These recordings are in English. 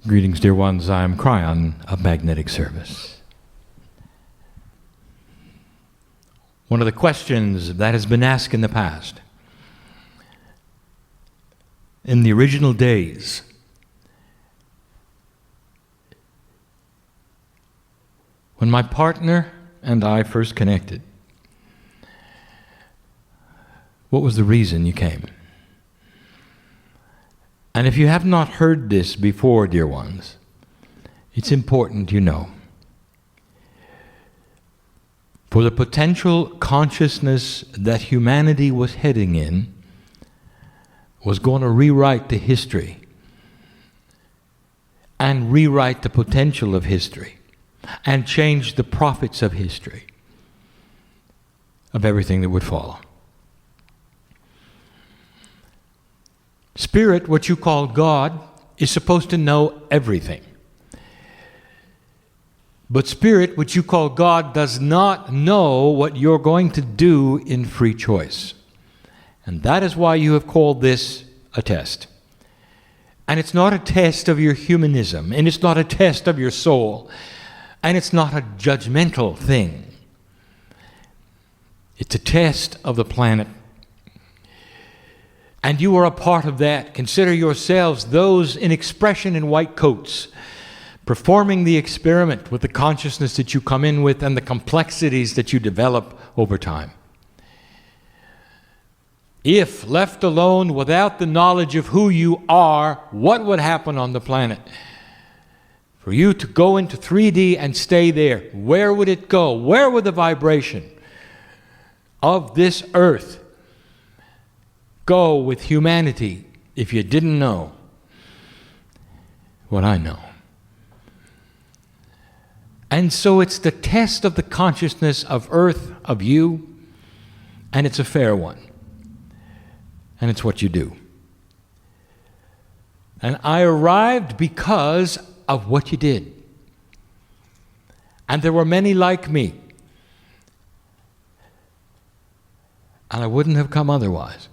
Greetings, dear ones. I am Kryon of Magnetic Service. One of the questions that has been asked in the past, in the original days, when my partner and I first connected, what was the reason you came? And if you have not heard this before, dear ones, it's important you know. For the potential consciousness that humanity was heading in was going to rewrite the history and rewrite the potential of history and change the prophets of history of everything that would follow. Spirit, what you call God, is supposed to know everything. But Spirit, what you call God, does not know what you're going to do in free choice. And that is why you have called this a test. And it's not a test of your humanism, and it's not a test of your soul, and it's not a judgmental thing. It's a test of the planet. And you are a part of that. Consider yourselves those in expression in white coats, performing the experiment with the consciousness that you come in with and the complexities that you develop over time. If left alone without the knowledge of who you are, what would happen on the planet? For you to go into 3D and stay there, where would it go? Where would the vibration of this earth go with humanity if you didn't know what I know? And so it's the test of the consciousness of earth, of you, and it's a fair one. And it's what you do. And I arrived because of what you did. And there were many like me. And I wouldn't have come otherwise.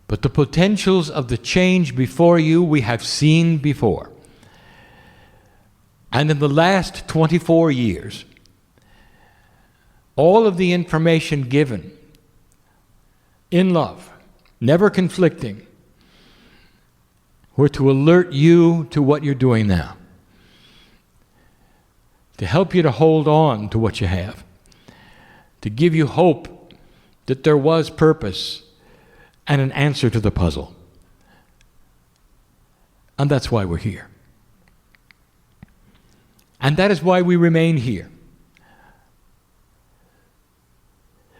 But the potentials of the change before you we have seen before. And in the last 24 years, all of the information given in love, never conflicting, were to alert you to what you're doing now. To help you to hold on to what you have. To give you hope that there was purpose and an answer to the puzzle. And that's why we're here. And that is why we remain here.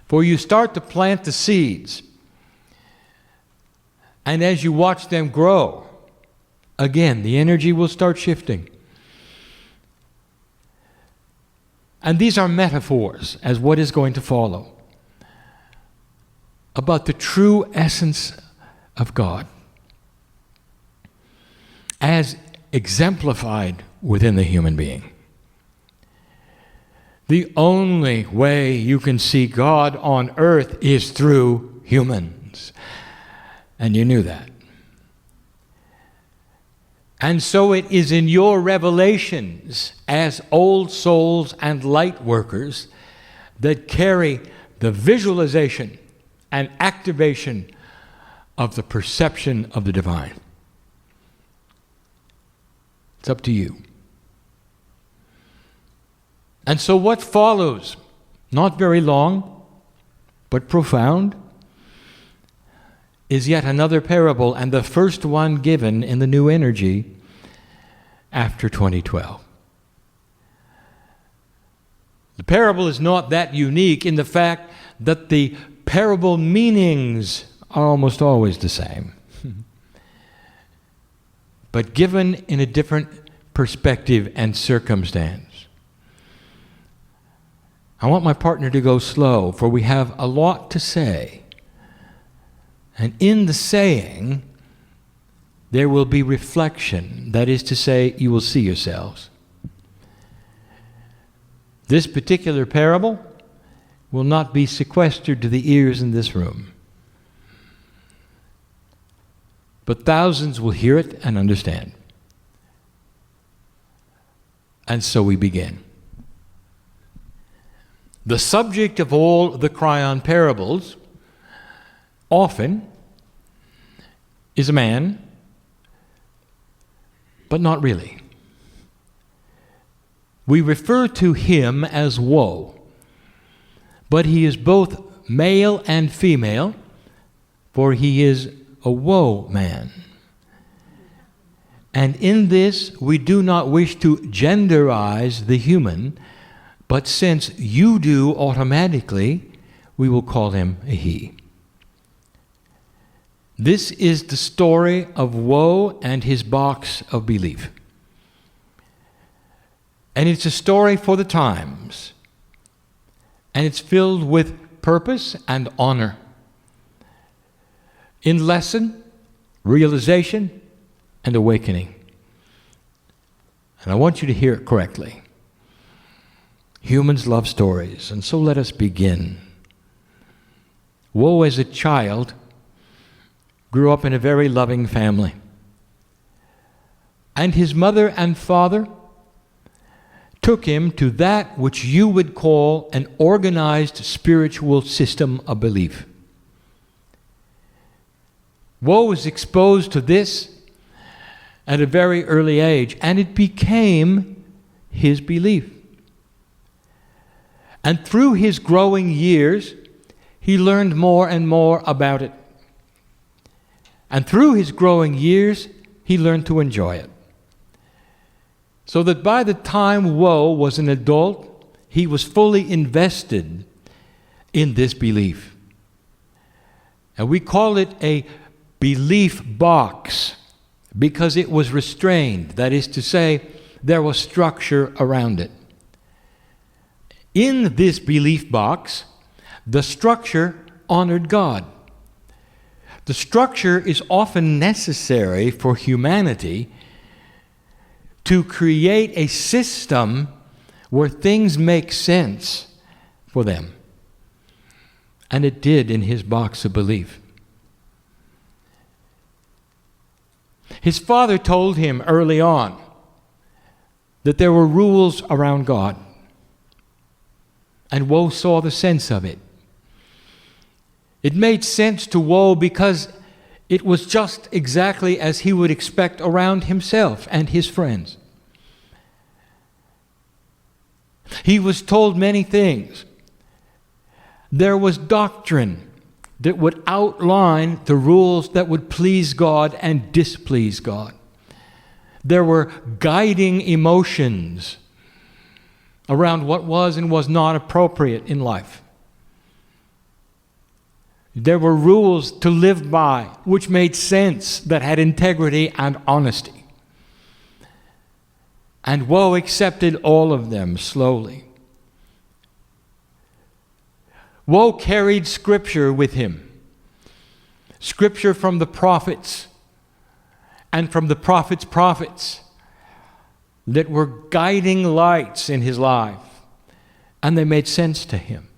For you start to plant the seeds, and as you watch them grow, again, the energy will start shifting. And these are metaphors as what is going to follow about the true essence of God as exemplified within the human being. The only way you can see God on earth is through humans. And you knew that. And so it is in your revelations as old souls and light workers that carry the visualization and activation of the perception of the divine. It's up to you. And so what follows, not very long, but profound, is yet another parable, and the first one given in the new energy after 2012. The parable is not that unique in the fact that the parable meanings are almost always the same, but given in a different perspective and circumstance. I want my partner to go slow, for we have a lot to say. And in the saying, there will be reflection. That is to say, you will see yourselves. This particular parable will not be sequestered to the ears in this room. but thousands will hear it and understand. And so we begin. The subject of all the Kryon parables often is a man, but not really. We refer to him as woe, but he is both male and female, for he is a woe man. And in this, we do not wish to genderize the human, but since you do automatically, we will call him a he. This is the story of woe and his box of belief. And it's a story for the times. And it's filled with purpose and honor. In lesson, realization, and awakening. And I want you to hear it correctly. Humans love stories, and so let us begin. Woe, as a child, grew up in a very loving family. And his mother and father took him to that which you would call an organized spiritual system of belief. Woe was exposed to this at a very early age, and it became his belief. And through his growing years, he learned more and more about it. And through his growing years, he learned to enjoy it. So that by the time Woe was an adult, he was fully invested in this belief. And we call it a belief box because it was restrained. That is to say, there was structure around it. In this belief box, the structure honored God. The structure is often necessary for humanity to create a system where things make sense for them. And it did in his box of belief. His father told him early on that there were rules around God. And Woe saw the sense of it. It made sense to Woe because it was just exactly as he would expect around himself and his friends. He was told many things. There was doctrine that would outline the rules that would please God and displease God. There were guiding emotions around what was and was not appropriate in life. There were rules to live by, which made sense, that had integrity and honesty. And Woe accepted all of them slowly. Woe carried Scripture with him. Scripture from the prophets and from the prophets' prophets that were guiding lights in his life. And they made sense to him.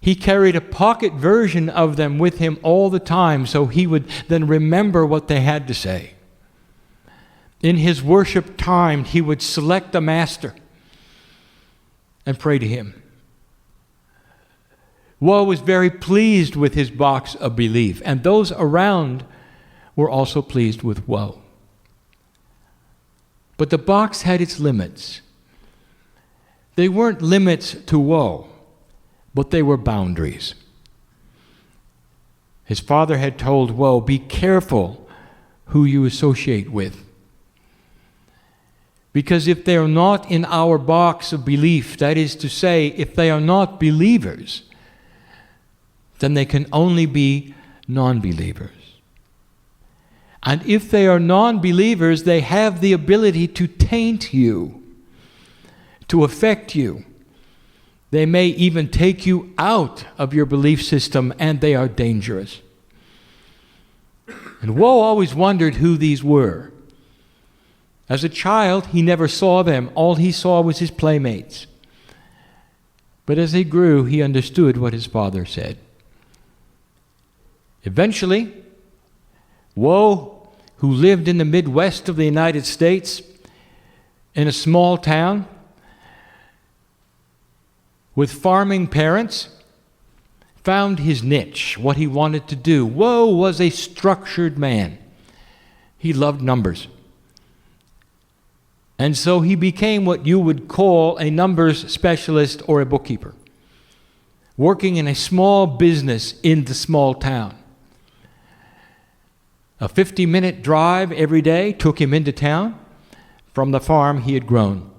He carried a pocket version of them with him all the time, so he would then remember what they had to say. In his worship time, he would select a master and pray to him. Woe was very pleased with his box of belief, and those around were also pleased with Woe. But the box had its limits. They weren't limits to Woe, but they were boundaries. His father had told Woe, be careful who you associate with. Because if they are not in our box of belief, that is to say, if they are not believers, then they can only be non-believers. And if they are non-believers, they have the ability to taint you, to affect you. They may even take you out of your belief system, and they are dangerous. And Woe always wondered who these were. As a child, he never saw them. All he saw was his playmates. But as he grew, he understood what his father said. Eventually, Woe, who lived in the Midwest of the United States, in a small town, with farming parents, found his niche, what he wanted to do. Woe was a structured man. He loved numbers. And so he became what you would call a numbers specialist or a bookkeeper, working in a small business in the small town. A 50-minute drive every day took him into town from the farm he had grown.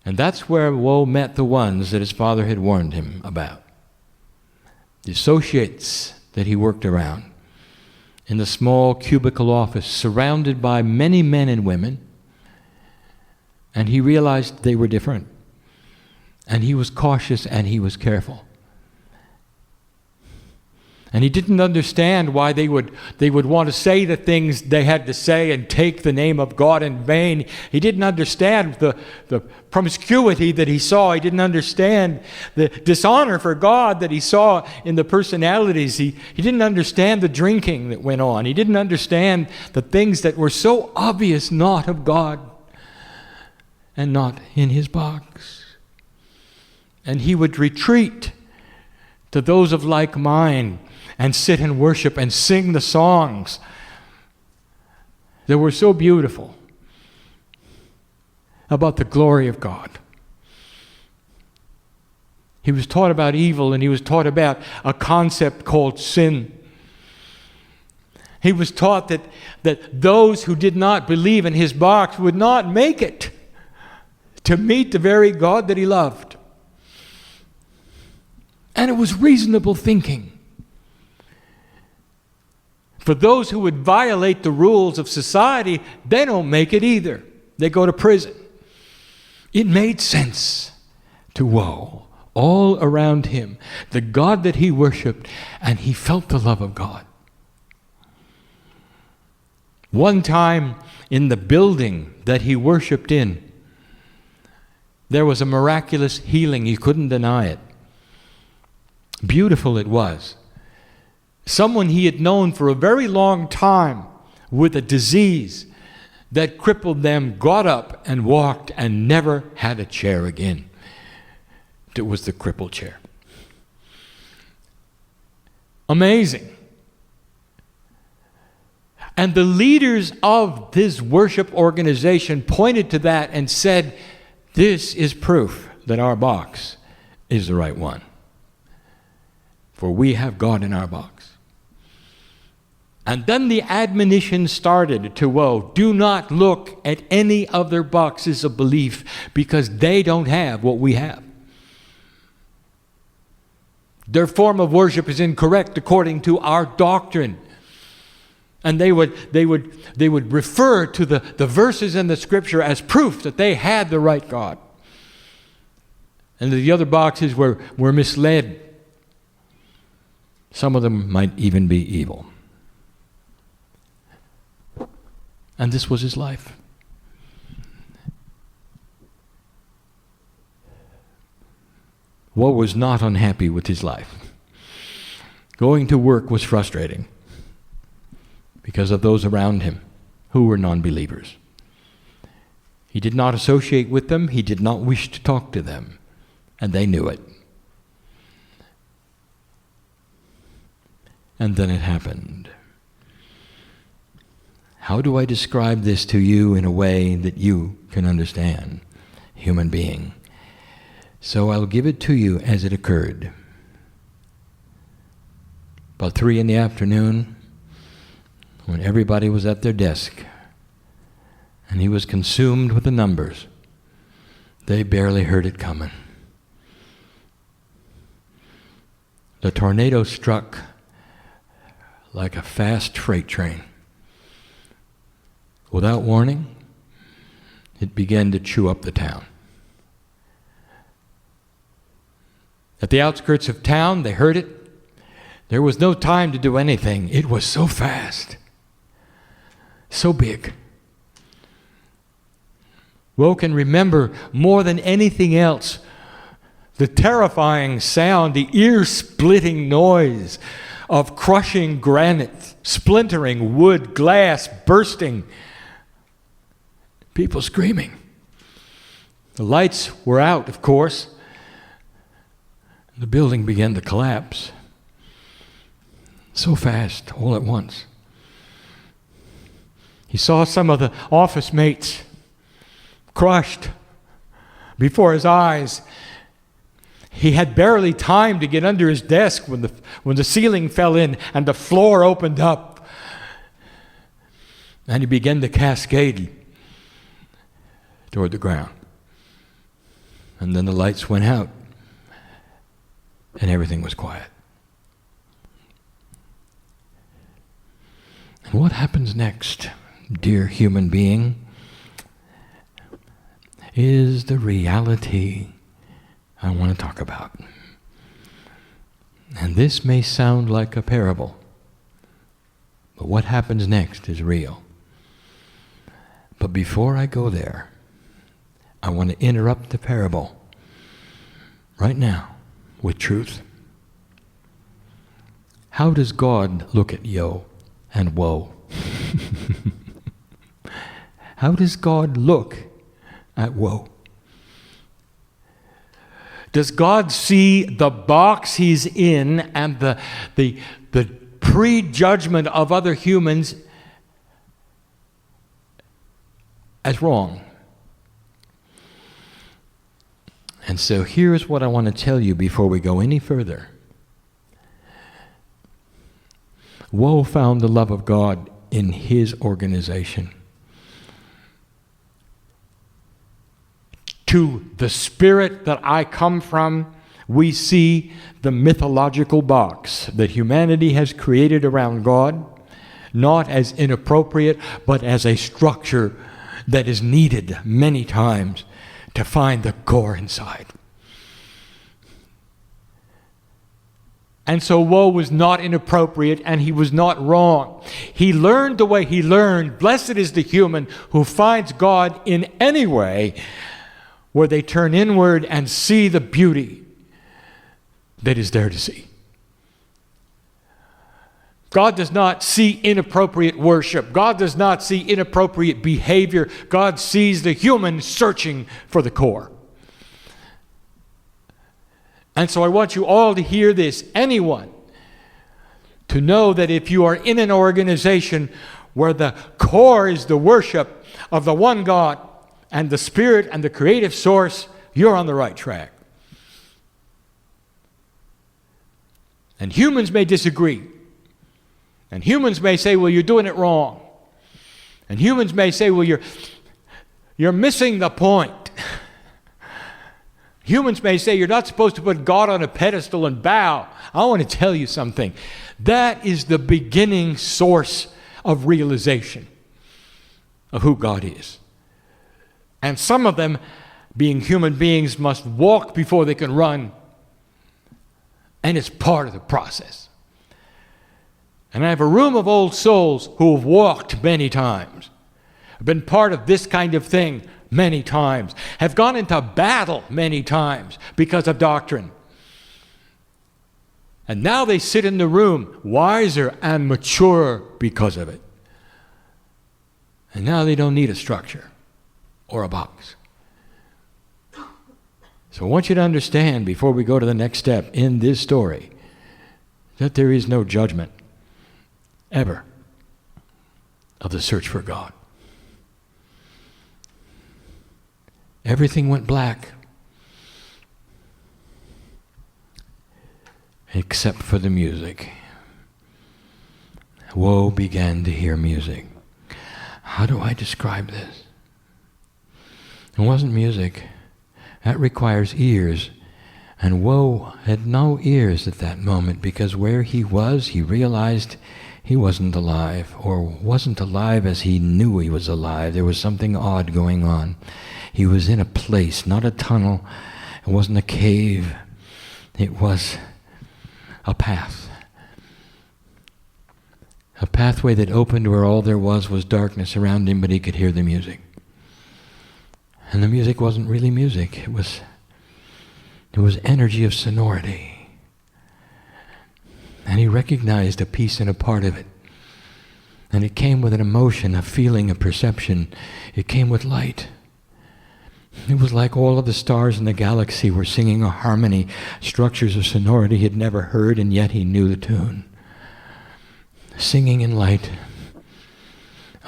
And that's where Woe met the ones that his father had warned him about. The associates that he worked around in the small cubicle office, surrounded by many men and women. And he realized they were different. And he was cautious and he was careful. And he didn't understand why they would want to say the things they had to say and take the name of God in vain. He didn't understand the promiscuity that he saw. He didn't understand the dishonor for God that he saw in the personalities. He didn't understand the drinking that went on. He didn't understand the things that were so obvious not of God and not in his box. And he would retreat to those of like mind and sit and worship and sing the songs that were so beautiful about the glory of God. He was taught about evil, and he was taught about a concept called sin. He was taught that those who did not believe in his box would not make it to meet the very God that he loved. And it was reasonable thinking. For those who would violate the rules of society, they don't make it either. They go to prison. It made sense to Woe, all around him, the God that he worshiped, and he felt the love of God. One time in the building that he worshiped in, there was a miraculous healing. He couldn't deny it. Beautiful it was. Someone he had known for a very long time with a disease that crippled them got up and walked and never had a chair again. It was the crippled chair. Amazing. And the leaders of this worship organization pointed to that and said, this is proof that our box is the right one. For we have God in our box. And then the admonition started to Woe, do not look at any other boxes of belief because they don't have what we have. Their form of worship is incorrect according to our doctrine. And they would refer to the verses in the scripture as proof that they had the right God. And the other boxes were misled. Some of them might even be evil. And this was his life. Woe was not unhappy with his life. Going to work was frustrating because of those around him who were non-believers. He did not associate with them. He did not wish to talk to them. And they knew it. And then it happened. How do I describe this to you in a way that you can understand, human being? So I'll give it to you as it occurred. About 3 p.m, when everybody was at their desk, and he was consumed with the numbers, they barely heard it coming. The tornado struck like a fast freight train. Without warning, it began to chew up the town. At the outskirts of town, they heard it. There was no time to do anything. It was so fast, so big. Woe can remember more than anything else the terrifying sound, the ear-splitting noise of crushing granite, splintering wood, glass bursting, people screaming. The lights were out, of course. The building began to collapse. So fast, all at once. He saw some of the office mates crushed before his eyes. He had barely time to get under his desk when the ceiling fell in and the floor opened up. And he began to cascade toward the ground. And then the lights went out and everything was quiet. And what happens next, dear human being, is the reality I want to talk about. And this may sound like a parable, but what happens next is real. But before I go there, I want to interrupt the parable right now with truth. How does God look at yo and woe? How does God look at woe? Does God see the box he's in and the prejudgment of other humans as wrong? And so here's what I want to tell you before we go any further. Woe found the love of God in his organization. To the spirit that I come from, we see the mythological box that humanity has created around God, not as inappropriate, but as a structure that is needed many times to find the core inside. And so woe was not inappropriate and he was not wrong. He learned the way he learned. Blessed is the human who finds God in any way where they turn inward and see the beauty that is there to see. God does not see inappropriate worship. God does not see inappropriate behavior. God sees the human searching for the core. And so I want you all to hear this, anyone, to know that if you are in an organization where the core is the worship of the one God and the Spirit and the creative source, you're on the right track. And humans may disagree. And humans may say, well, you're doing it wrong. And humans may say, well, you're missing the point. Humans may say, you're not supposed to put God on a pedestal and bow. I want to tell you something. That is the beginning source of realization of who God is. And some of them, being human beings, must walk before they can run. And it's part of the process. And I have a room of old souls who have walked many times, have been part of this kind of thing many times, have gone into battle many times because of doctrine. And now they sit in the room wiser and mature because of it. And now they don't need a structure or a box. So I want you to understand before we go to the next step in this story that there is no judgment ever of the search for God. Everything went black except for the music. Woe began to hear music. How do I describe this? It wasn't music. That requires ears. And woe had no ears at that moment because where he was, he realized he wasn't alive, or wasn't alive as he knew he was alive. There was something odd going on. He was in a place, not a tunnel. It wasn't a cave. It was a path. A pathway that opened where all there was darkness around him, but he could hear the music. And the music wasn't really music. It was energy of sonority. And he recognized a piece and a part of it. And it came with an emotion, a feeling, a perception. It came with light. It was like all of the stars in the galaxy were singing a harmony, structures of sonority he had never heard, and yet he knew the tune. Singing in light.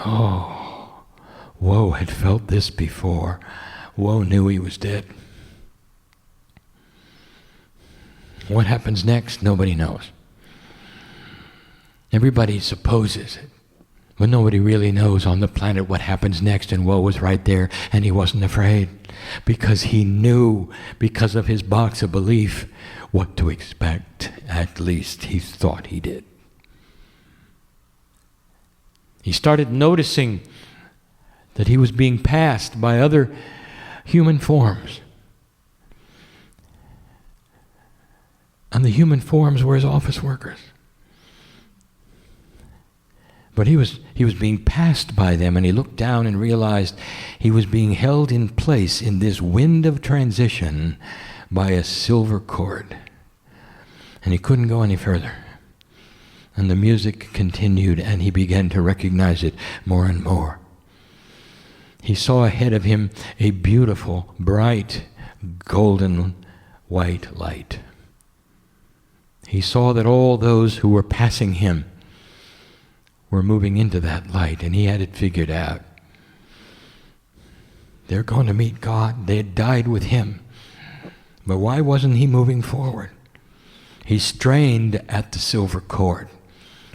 Oh, Woe had felt this before. Woe knew he was dead. What happens next, nobody knows. Everybody supposes it. But nobody really knows on the planet what happens next, and Woe was right there, and he wasn't afraid. Because he knew, because of his box of belief, what to expect. At least he thought he did. He started noticing that he was being passed by other human forms. And the human forms were his office workers. But he was being passed by them, and he looked down and realized he was being held in place in this wind of transition by a silver cord. And he couldn't go any further. And the music continued, and he began to recognize it more and more. He saw ahead of him a beautiful, bright, golden white light. He saw that all those who were passing him were moving into that light, and he had it figured out. They're going to meet God. They had died with him. But why wasn't he moving forward? He strained at the silver cord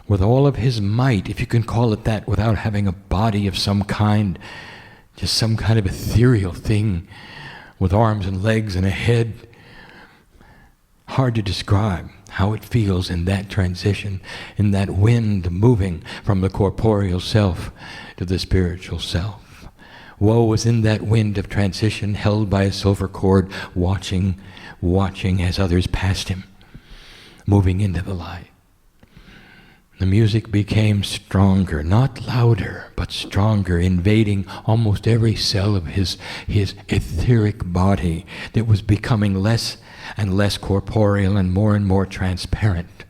with all of his might, if you can call it that, without having a body of some kind, just some kind of ethereal thing with arms and legs and a head. Hard to describe how it feels in that transition, in that wind moving from the corporeal self to the spiritual self. Woe was in that wind of transition, held by a silver cord, watching as others passed him, moving into the light. The music became stronger, not louder, but stronger, invading almost every cell of his etheric body that was becoming less and less corporeal and more transparent.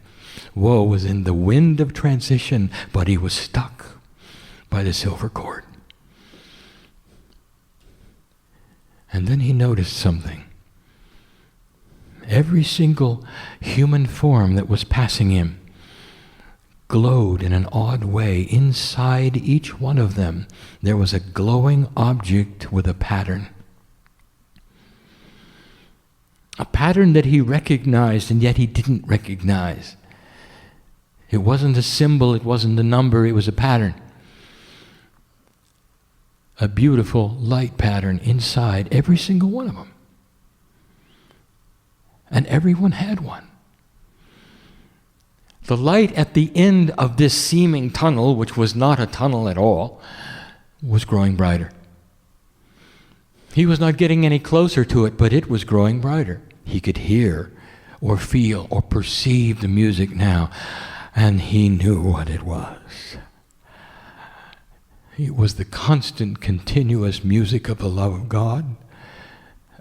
Woe was in the wind of transition, but he was stuck by the silver cord. And then he noticed something. Every single human form that was passing him glowed in an odd way. Inside each one of them, there was a glowing object with a pattern. A pattern that he recognized, and yet he didn't recognize. It wasn't a symbol, it wasn't a number, it was a pattern. A beautiful light pattern inside every single one of them. And everyone had one. The light at the end of this seeming tunnel, which was not a tunnel at all, was growing brighter. He was not getting any closer to it, but it was growing brighter. He could hear or feel or perceive the music now, and he knew what it was. It was the constant, continuous music of the love of God,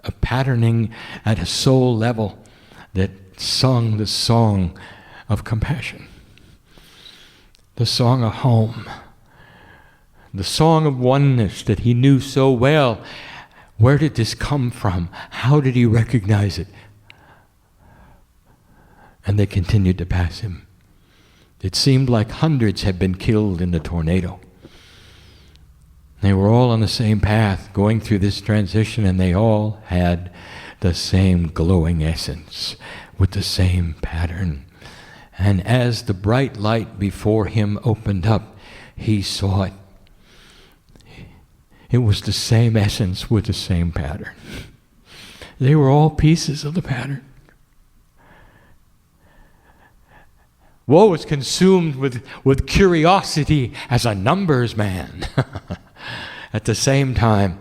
a patterning at a soul level that sung the song of compassion, the song of home, the song of oneness that he knew so well. Where did this come from? How did he recognize it? And they continued to pass him. It seemed like hundreds had been killed in the tornado. They were all on the same path, going through this transition, and they all had the same glowing essence, with the same pattern. And as the bright light before him opened up, he saw it. It was the same essence with the same pattern. They were all pieces of the pattern. Woe was consumed with curiosity as a numbers man. At the same time,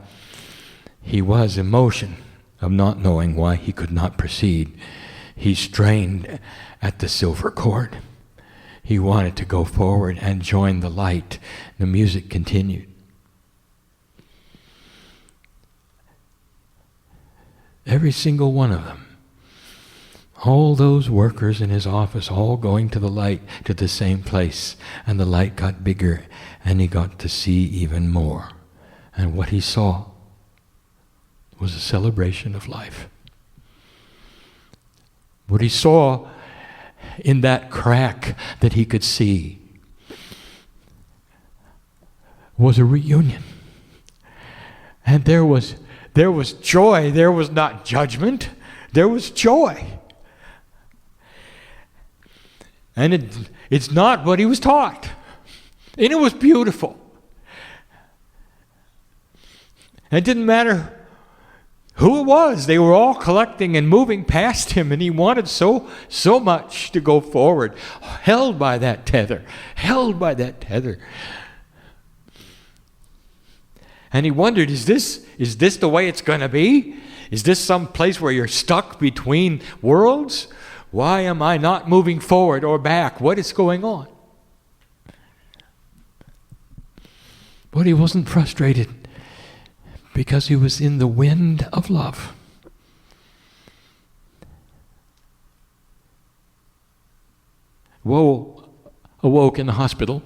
he was emotion of not knowing why he could not proceed. He strained at the silver cord. He wanted to go forward and join the light. The music continued. Every single one of them, All those workers in his office all going to the light, to the same place. And the light got bigger, and he got to see even more. And what he saw was a celebration of life. What he saw in that crack that he could see was a reunion. And there was joy. There was not judgment. There was joy. And it's not what he was taught. And it was beautiful. It didn't matter who it was. They were all collecting and moving past him, and he wanted so much to go forward, held by that tether. And he wondered, is this the way it's going to be? Is this some place where you're stuck between worlds? Why am I not moving forward or back? What is going on? But he wasn't frustrated because he was in the wind of love. Woe awoke in the hospital,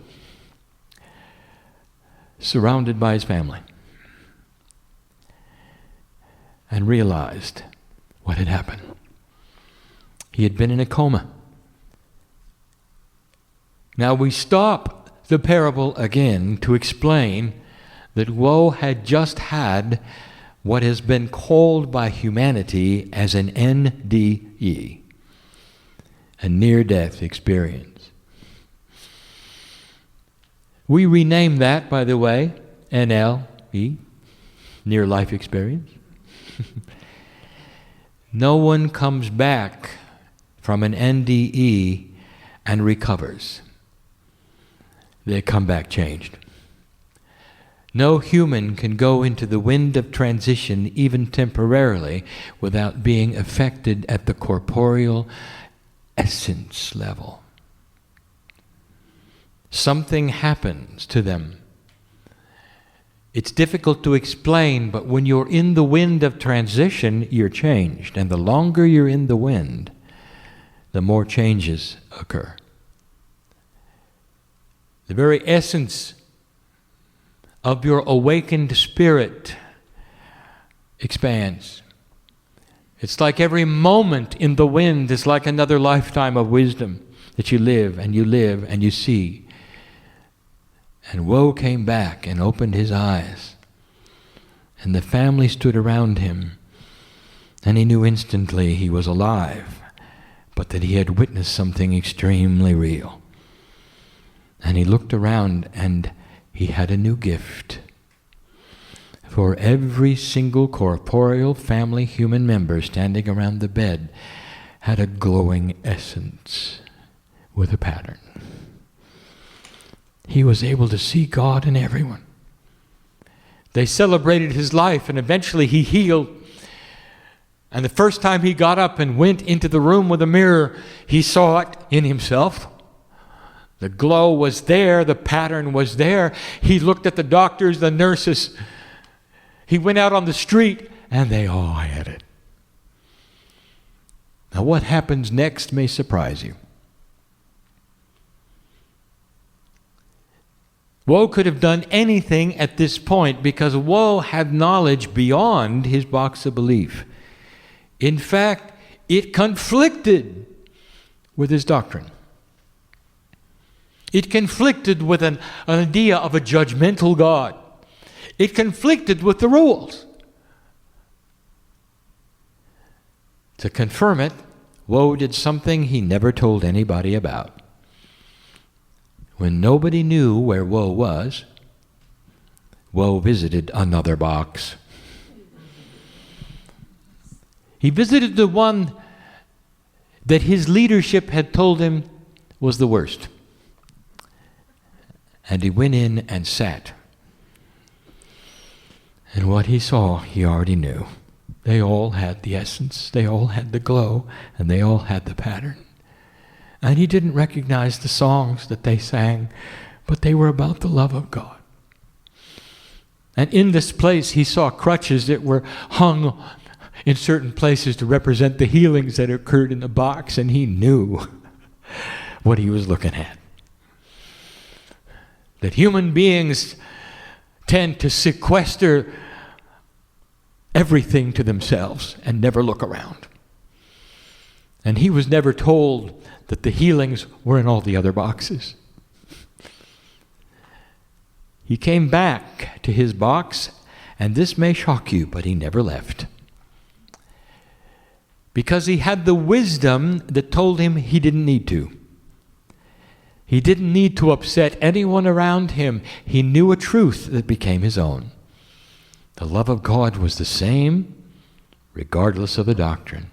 surrounded by his family, and realized what had happened. He had been in a coma. Now we stop the parable again to explain that Woe had just had what has been called by humanity as an NDE, a near-death experience. We rename that, by the way, NLE, near-life experience. No one comes back from an NDE and recovers. They come back changed. No human can go into the wind of transition, even temporarily, without being affected at the corporeal essence level. Something happens to them. It's difficult to explain, but when you're in the wind of transition, you're changed. And the longer you're in the wind, the more changes occur. The very essence of your awakened spirit expands. It's like every moment in the wind is like another lifetime of wisdom that you live and you see. And Woe came back and opened his eyes. And the family stood around him. And he knew instantly he was alive, but that he had witnessed something extremely real. And he looked around and he had a new gift. For every single corporeal family human member standing around the bed had a glowing essence with a pattern. He was able to see God in everyone. They celebrated his life, and eventually he healed. And the first time he got up and went into the room with a mirror, he saw it in himself. The glow was there, the pattern was there. He looked at the doctors, the nurses. He went out on the street, and they all had it. Now what happens next may surprise you. Woe could have done anything at this point because Woe had knowledge beyond his box of belief. In fact, it conflicted with his doctrine. It conflicted with an idea of a judgmental God. It conflicted with the rules. To confirm it, Woe did something he never told anybody about. When nobody knew where Woe was, Woe visited another box. He visited the one that his leadership had told him was the worst. And he went in and sat. And what he saw, he already knew. They all had the essence, they all had the glow, and they all had the pattern. And he didn't recognize the songs that they sang, but they were about the love of God. And in this place, he saw crutches that were hung in certain places to represent the healings that occurred in the box, and he knew what he was looking at. That human beings tend to sequester everything to themselves and never look around. And he was never told that the healings were in all the other boxes. He came back to his box, and this may shock you, but he never left. Because he had the wisdom that told him he didn't need to. He didn't need to upset anyone around him. He knew a truth that became his own. The love of God was the same, regardless of the doctrine.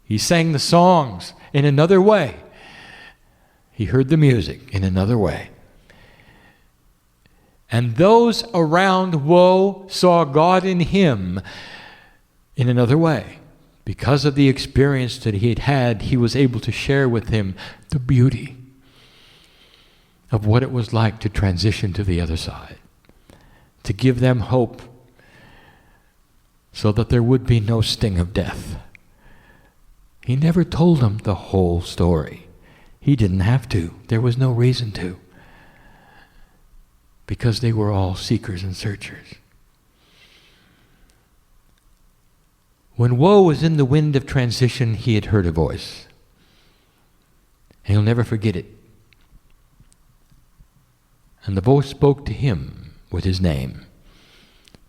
He sang the songs in another way. He heard the music in another way. And those around woe saw God in him in another way. Because of the experience that he had had, he was able to share with him the beauty of what it was like to transition to the other side, to give them hope so that there would be no sting of death. He never told them the whole story. He didn't have to. There was no reason to, because they were all seekers and searchers. When woe was in the wind of transition, he had heard a voice. And he'll never forget it. And the voice spoke to him with his name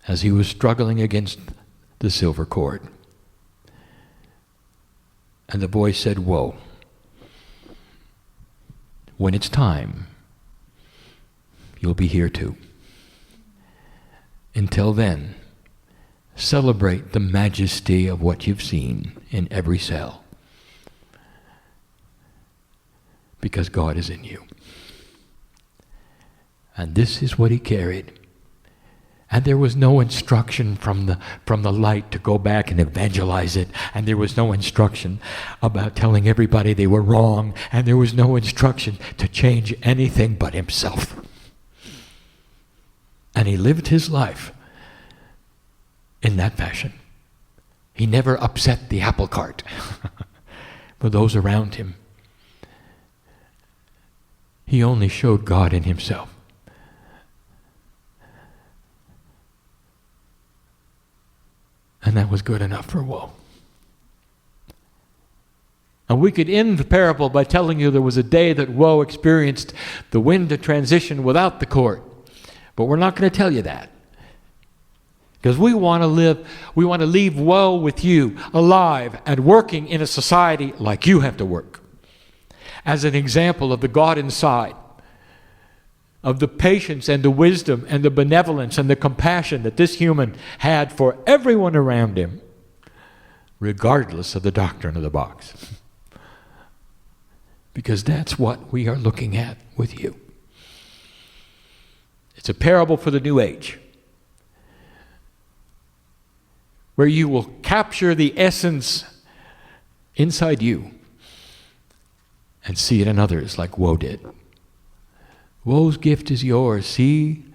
as he was struggling against the silver cord. And the voice said, "Woe. When it's time, you'll be here too. Until then, celebrate the majesty of what you've seen in every cell. Because God is in you." And this is what he carried. And there was no instruction from the light to go back and evangelize it. And there was no instruction about telling everybody they were wrong. And there was no instruction to change anything but himself. And he lived his life in that fashion. He never upset the apple cart for those around him. He only showed God in himself. And that was good enough for woe. And we could end the parable by telling you there was a day that woe experienced the wind of transition without the cord. But we're not going to tell you that. Because we want to leave woe with you, alive and working in a society like you have to work. As an example of the God inside, of the patience and the wisdom and the benevolence and the compassion that this human had for everyone around him, regardless of the doctrine of the box. Because that's what we are looking at with you. It's a parable for the new age, where you will capture the essence inside you and see it in others like woe did. Woe's gift is yours. See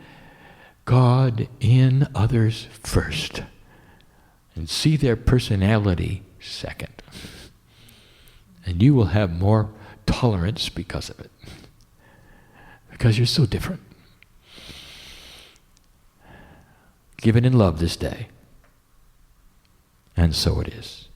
God in others first, and see their personality second. And you will have more tolerance because of it. Because you're so different. Give it in love this day. And so it is.